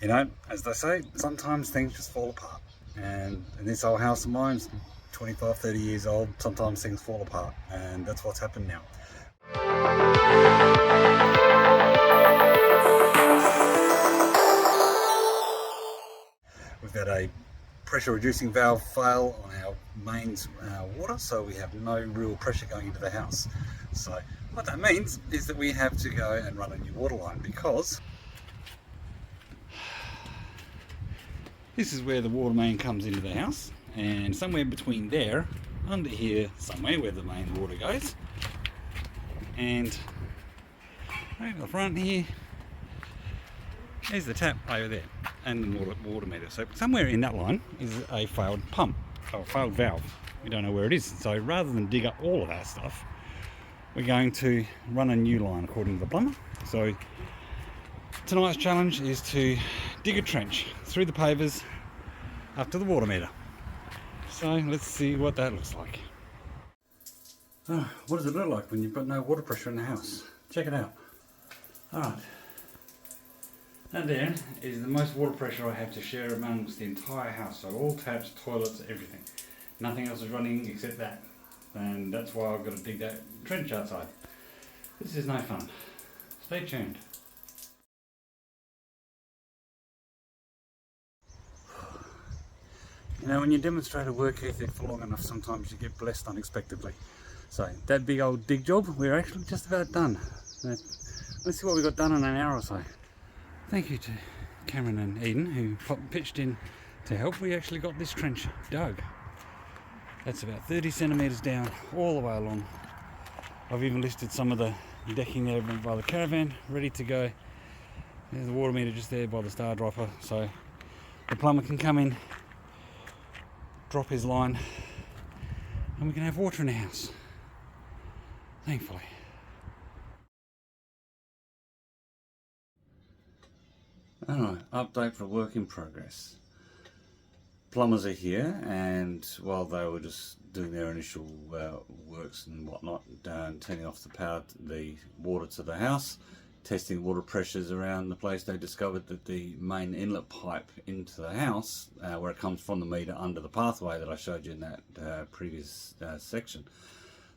You know, as they say, sometimes things just fall apart. And in this old house of mine, 25, 30 years old, sometimes things fall apart. And that's what's happened now. We've got a pressure reducing valve fail on our mains water, so we have no real pressure going into the house. So what that means is that we have to go and run a new water line, because this is where the water main comes into the house, and somewhere between there, under here somewhere where the main water goes, and over the front here, there's the tap over there and the water meter. So somewhere in that line is a failed pump, or failed valve. We don't know where it is. So rather than dig up all of our stuff, we're going to run a new line according to the plumber. So tonight's challenge is to dig a trench through the pavers up to the water meter. So let's see what that looks like. Oh, what does it look like when you've got no water pressure in the house? Check it out. Alright. That there is the most water pressure I have to share amongst the entire house. So all taps, toilets, everything. Nothing else is running except that. And that's why I've got to dig that trench outside. This is no fun. Stay tuned. You know, when you demonstrate a work ethic for long enough, sometimes you get blessed unexpectedly. So that big old dig job, we're actually just about done. Let's see what we got done in an hour or so. Thank you to Cameron and Eden, who pitched in to help. We actually got this trench dug. That's about 30 centimetres down, all the way along. I've even listed some of the decking there by the caravan, ready to go. There's the water meter just there by the star dropper, so the plumber can come in, drop his line, and we can have water in the house, thankfully. Alright, update for work in progress. Plumbers are here, and while they were just doing their initial works and whatnot, turning off the water to the house, testing water pressures around the place, they discovered that the main inlet pipe into the house, where it comes from the meter under the pathway that I showed you in that previous section,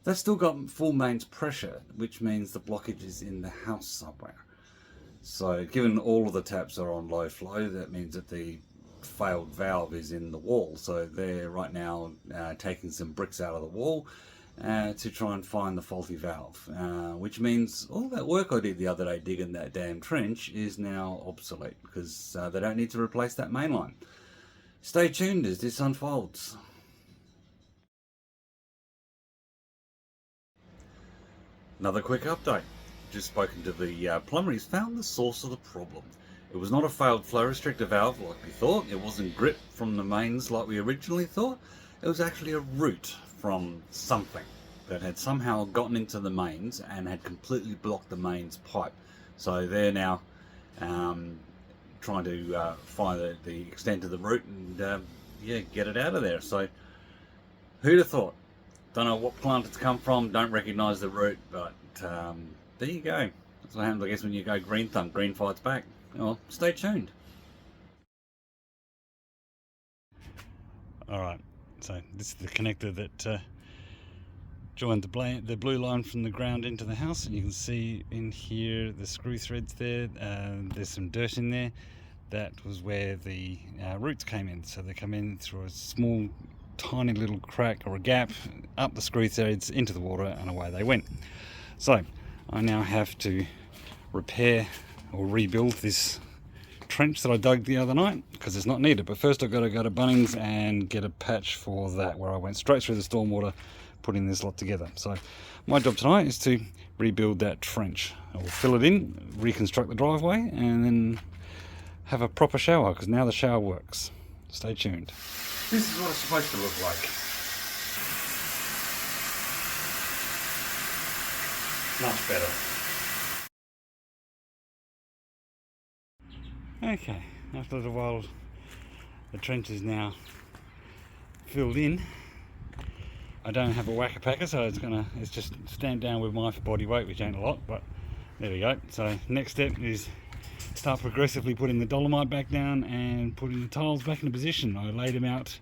they've still got full mains pressure, which means the blockage is in the house somewhere. So given all of the taps are on low flow, that means that the failed valve is in the wall. So they're right now taking some bricks out of the wall to try and find the faulty valve, which means all that work I did the other day digging that damn trench is now obsolete, because they don't need to replace that main line. Stay tuned as this unfolds. Another quick update. Just spoken to the plumber. He's found the source of the problem. It was not a failed flow restrictor valve like we thought. It wasn't grit from the mains like we originally thought. It was actually a root from something that had somehow gotten into the mains and had completely blocked the mains pipe. So they're now trying to find the extent of the root and yeah, get it out of there. So who'd have thought? Don't know what plant it's come from, don't recognise the root, but there you go. That's what happens, I guess, when you go green thumb. Green fights back. Well, stay tuned. Alright, so this is the connector that joined the blue line from the ground into the house, and you can see in here the screw threads there. There's some dirt in there. That was where the roots came in. So they come in through a small, tiny little crack or a gap, up the screw threads into the water, and away they went. So I now have to repair or rebuild this trench that I dug the other night, because it's not needed. But first I've got to go to Bunnings and get a patch for that, where I went straight through the stormwater putting this lot together. So my job tonight is to rebuild that trench. I will fill it in, reconstruct the driveway, and then have a proper shower, because now the shower works. Stay tuned. This is what it's supposed to look like. Much better. Okay, after a little while the trench is now filled in. I don't have a whacker packer, so it's just stand down with my body weight, which ain't a lot, but there we go. So next step is start progressively putting the dolomite back down and putting the tiles back into position. I laid them out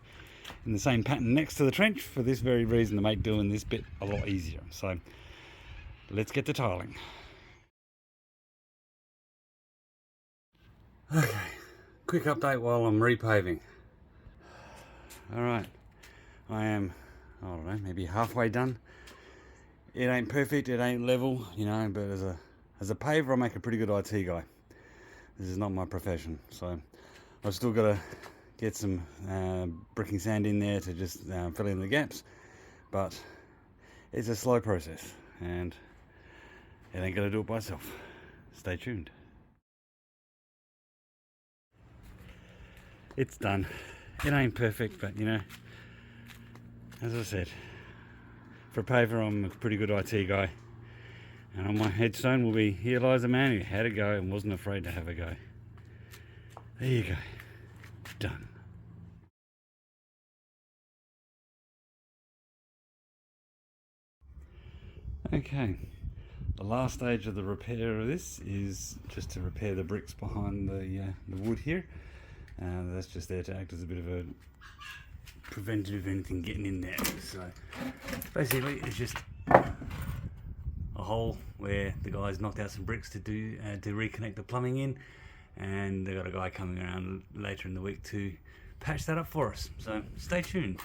in the same pattern next to the trench for this very reason, to make doing this bit a lot easier. So let's get to tiling. Okay, quick update while I'm repaving. Alright, I am, I don't know, maybe halfway done. It ain't perfect, it ain't level, you know, but as a paver I make a pretty good IT guy. This is not my profession, so I've still got to get some bricking sand in there to just fill in the gaps, but it's a slow process and it ain't going to do it by itself. Stay tuned. It's done. It ain't perfect, but you know, as I said, for a paver I'm a pretty good IT guy, and on my headstone will be, here lies a man who had a go and wasn't afraid to have a go. There you go. Done. Okay, the last stage of the repair of this is just to repair the bricks behind the wood here. That's just there to act as a bit of a preventative of anything getting in there. So basically it's just a hole where the guys knocked out some bricks to do to reconnect the plumbing in, and they got a guy coming around later in the week to patch that up for us. So stay tuned.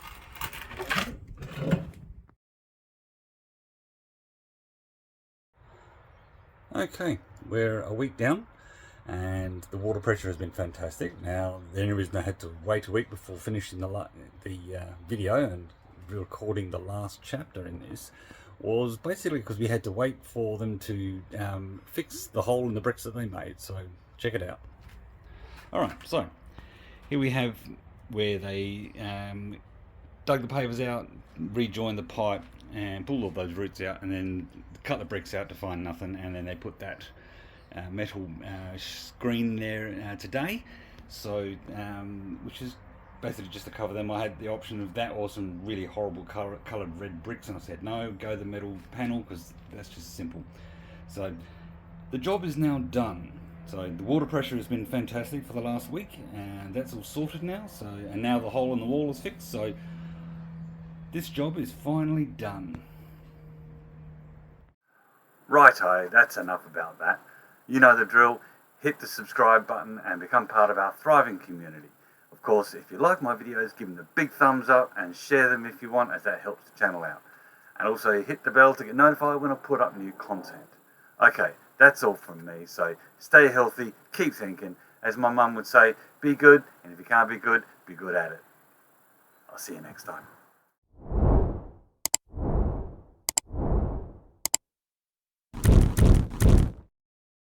Okay, we're a week down and the water pressure has been fantastic. Now, the only reason I had to wait a week before finishing the video and recording the last chapter in this was basically because we had to wait for them to fix the hole in the bricks that they made. So check it out. Alright, so here we have where they dug the pavers out, rejoined the pipe and pulled all those roots out, and then cut the bricks out to find nothing, and then they put that metal screen there today, so which is basically just to cover them. I had the option of that or some really horrible coloured red bricks, and I said no, go the metal panel because that's just simple. So the job is now done. So the water pressure has been fantastic for the last week, and that's all sorted now. So, and now the hole in the wall is fixed, so this job is finally done. Righto, that's enough about that. You know the drill. Hit the subscribe button and become part of our thriving community. Of course, if you like my videos, give them the big thumbs up and share them if you want, as that helps the channel out. And also hit the bell to get notified when I put up new content. Okay, that's all from me, so stay healthy, keep thinking. As my mum would say, be good, and if you can't be good at it. I'll see you next time.